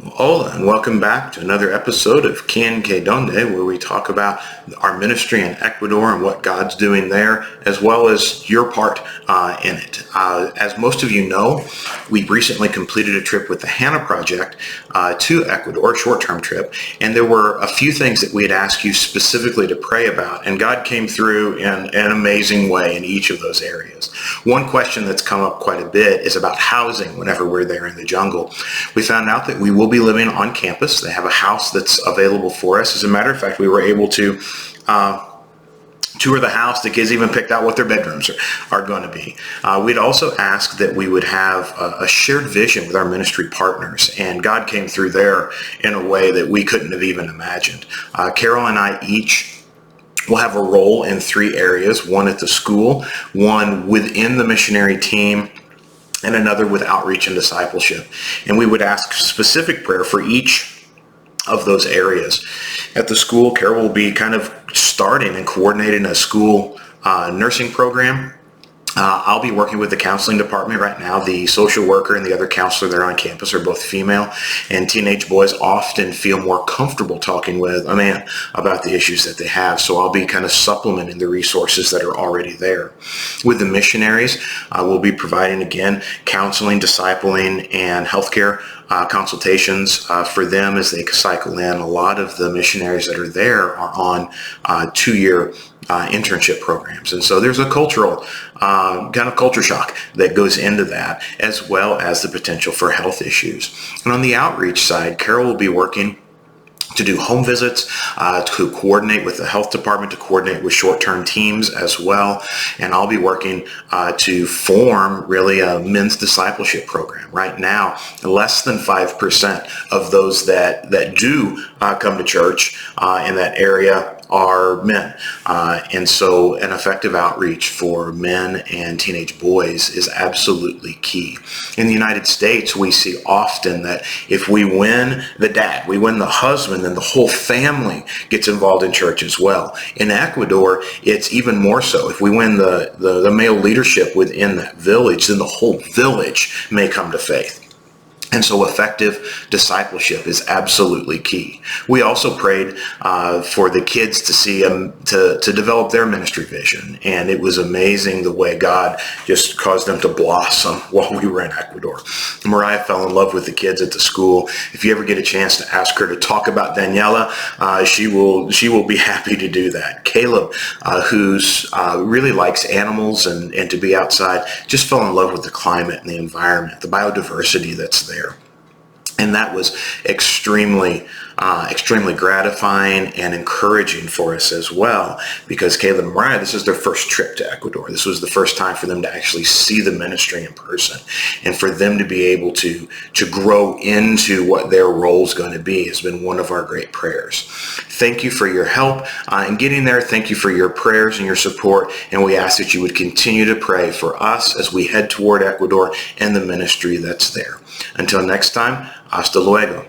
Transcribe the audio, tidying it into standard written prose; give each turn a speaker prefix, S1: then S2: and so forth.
S1: Hola, and welcome back to another episode of Quien Que Donde, where we talk about our ministry in Ecuador and what God's doing there, as well as your part in it. As most of you know, we recently completed a trip with the Hannah Project to Ecuador, a short-term trip, and there were a few things that we had asked you specifically to pray about, and God came through in an amazing way in each of those areas. One question that's come up quite a bit is about housing whenever we're there in the jungle. We found out that we will be living on campus. They have a house that's available for us. As a matter of fact, we were able to tour the house. The kids even picked out what their bedrooms are going to be. We'd also asked that we would have a shared vision with our ministry partners, and God came through there in a way that we couldn't have even imagined. Carol and I each will have a role in three areas: one at the school, one within the missionary team, and another with outreach and discipleship. And we would ask specific prayer for each of those areas. At the school, Carol will be kind of starting and coordinating a school nursing program. I'll be working with the counseling department right now. The social worker and the other counselor there on campus are both female, and teenage boys often feel more comfortable talking with a man about the issues that they have. So I'll be kind of supplementing the resources that are already there. With the missionaries, we'll be providing, again, counseling, discipling, and healthcare consultations for them as they cycle in. A lot of the missionaries that are there are on 2-year internship programs. And so there's a cultural kind of culture shock that goes into that, as well as the potential for health issues. And on the outreach side, Carol will be working to do home visits, to coordinate with the health department, to coordinate with short-term teams as well. And I'll be working to form really a men's discipleship program. Right now, less than 5% of those that do come to church in that area are men. And so an effective outreach for men and teenage boys is absolutely key. In the United States, we see often that if we win the dad, we win the husband, then the whole family gets involved in church as well. In Ecuador, it's even more so. If we win the male leadership within that village, then the whole village may come to faith. And so effective discipleship is absolutely key. We also prayed for the kids to see to develop their ministry vision. And it was amazing the way God just caused them to blossom while we were in Ecuador. Mariah fell in love with the kids at the school. If you ever get a chance to ask her to talk about Daniela, she will be happy to do that. Caleb, who's really likes animals and to be outside, just fell in love with the climate and the environment, the biodiversity that's there. And that was extremely gratifying and encouraging for us as well, because Caleb and Mariah, this is their first trip to Ecuador. This was the first time for them to actually see the ministry in person, and for them to be able to grow into what their role is going to be has been one of our great prayers. Thank you for your help in getting there. Thank you for your prayers and your support, and we ask that you would continue to pray for us as we head toward Ecuador and the ministry that's there. Until next time, hasta luego.